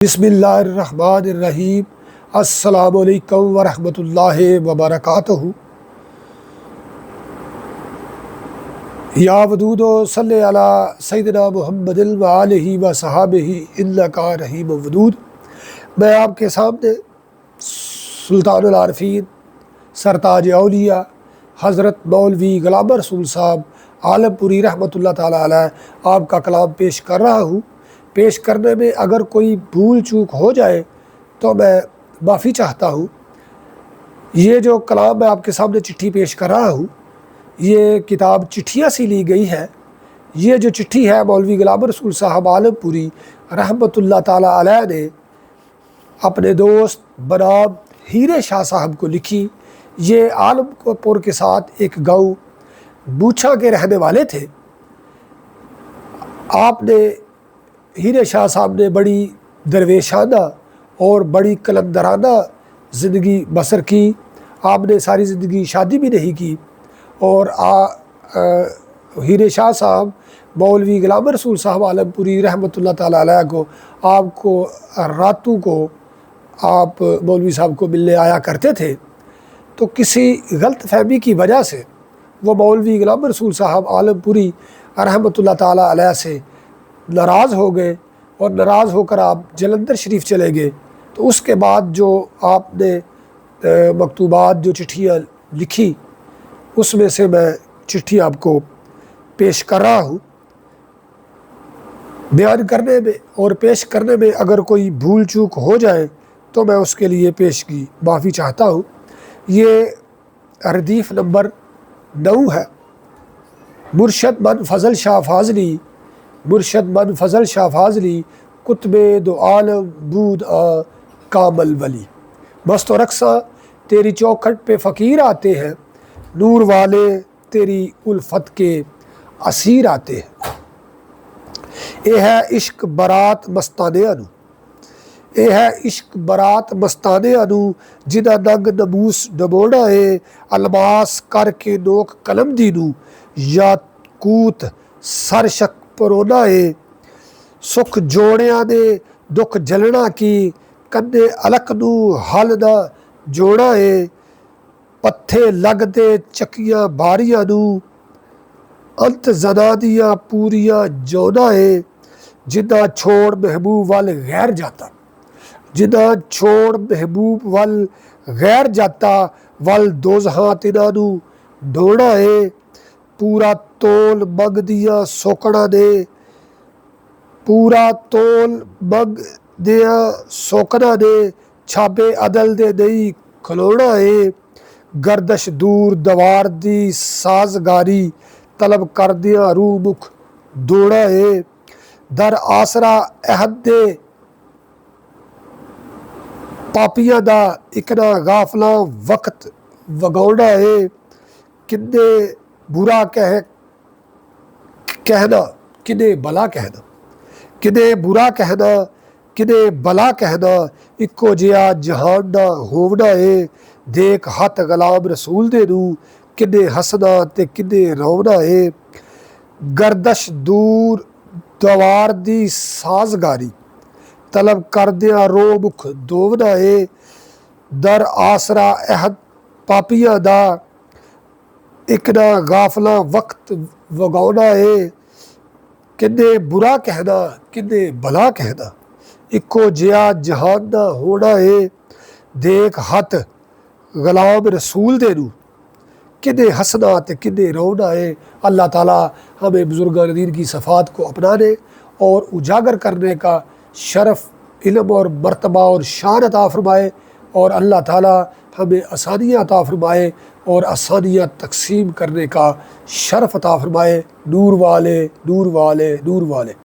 بسم اللہ الرحمن الرحیم۔ السلام علیکم ورحمۃ اللہ وبرکاتہ۔ یا ودود صلی علی سیدنا محمد وآلہ وصحابہ انکا رحیم ودود۔ میں آپ کے سامنے سلطان العارفین سرتاج اولیاء حضرت مولوی غلام رسول صاحب عالم پوری رحمۃ اللہ تعالیٰ علیہ آپ کا کلام پیش کر رہا ہوں۔ پیش کرنے میں اگر کوئی بھول چوک ہو جائے تو میں معافی چاہتا ہوں۔ یہ جو کلام میں آپ کے سامنے چٹھی پیش کر رہا ہوں، یہ کتاب چٹھیاں سی لی گئی ہے۔ یہ جو چٹھی ہے مولوی غلام رسول صاحب عالم پوری رحمۃ اللہ تعالیٰ علیہ نے اپنے دوست بناب ہیرے شاہ صاحب کو لکھی۔ یہ عالم پور کے ساتھ ایک گاؤں بوچھا کے رہنے والے تھے۔ آپ نے ہیرے شاہ صاحب نے بڑی درویشانہ اور بڑی کلندرانہ زندگی بسر کی۔ آپ نے ساری زندگی شادی بھی نہیں کی، اور ہیرے شاہ صاحب مولوی غلام رسول صاحب عالم پوری رحمۃ اللہ تعالیٰ علیہ کو آپ کو راتوں کو آپ مولوی صاحب کو ملنے آیا کرتے تھے۔ تو کسی غلط فہمی کی وجہ سے وہ مولوی غلام رسول صاحب عالم پوری رحمۃ اللہ تعالیٰ علیہ سے ناراض ہو گئے، اور ناراض ہو کر آپ جلندھر شریف چلے گئے۔ تو اس کے بعد جو آپ نے مکتوبات جو چٹھیاں لکھی، اس میں سے میں چٹھی آپ کو پیش کر رہا ہوں۔ بیان کرنے میں اور پیش کرنے میں اگر کوئی بھول چوک ہو جائے تو میں اس کے لیے پیش کی معافی چاہتا ہوں۔ یہ ردیف نمبر 9 ہے۔ مرشد من فضل شاہ فاضلی، مرشد من فضل شاہ فاضلی، کتب دو عالم بود کامل ولی، مست و رقصاں تیری چوکھٹ پہ فقیر آتے ہیں، نور والے تیری الفت کے اسیر آتے ہیں۔ اے ہے عشق برات مستانے انو، اے ہے عشق برات مستانے انو، جنہ ننگ نموس نمونا ہے، الماس کر کے نوک قلم دینو، یا کوت سر شک پرونا ہے، سکھ جوڑیاں نے دکھ جلنا کی، کنے الک نو حل نہ جوڑا ہے، پتھے لگ دے چکیاں باریاں نو، انت زنادیاں پوریاں جونا ہے، جنہ چھوڑ محبوب وال غیر جاتا، جنہ چھوڑ محبوب وال غیر جاتا، وال دوزہاں تنہاں نو ڈھونا ہے، پورا تول منگ دیاں سوکڑا نے، پورا تول منگ دیاں سوکڑا نے، چھابے عدل دے نہیں کھلونا ہے، گردش دور دوار دی سازگاری، طلب کر دیاں روح مکھ دوڑا ہے، در آسرا عہد دے پاپیاں دا اکنا غافلاں وقت وگونا ہے، کنے برا کہنا کنے بلا کہنا، کنے برا کہنا کنے بلا کہنا، اکو جیا جہان نہ ہونا ہے، دیکھ ہاتھ غلام رسول دے نو، کنے ہسنا تے کنے رونا ہے، گردش دور دوار دی سازگاری، طلب کردیاں رو مکھ دونا ہے، در آسرا عہد پاپیاں دا اکنا غافلاں وقت وگونا ہے، کنے برا کہنا کنے بھلا کہنا، اکو جیا جہان نہ ہونا ہے، دیکھ ہاتھ غلام رسول دے نو، کنے ہسنا تے کنے رونا ہے۔ اللہ تعالیٰ ہمیں بزرگان دین کی صفات کو اپنانے اور اجاگر کرنے کا شرف، علم اور مرتبہ اور شان عطا فرمائے، اور اللہ تعالیٰ ہمیں آسانیاں عطا فرمائے اور آسانیاں تقسیم کرنے کا شرف عطا فرمائے۔ نور والے نور والے نور والے۔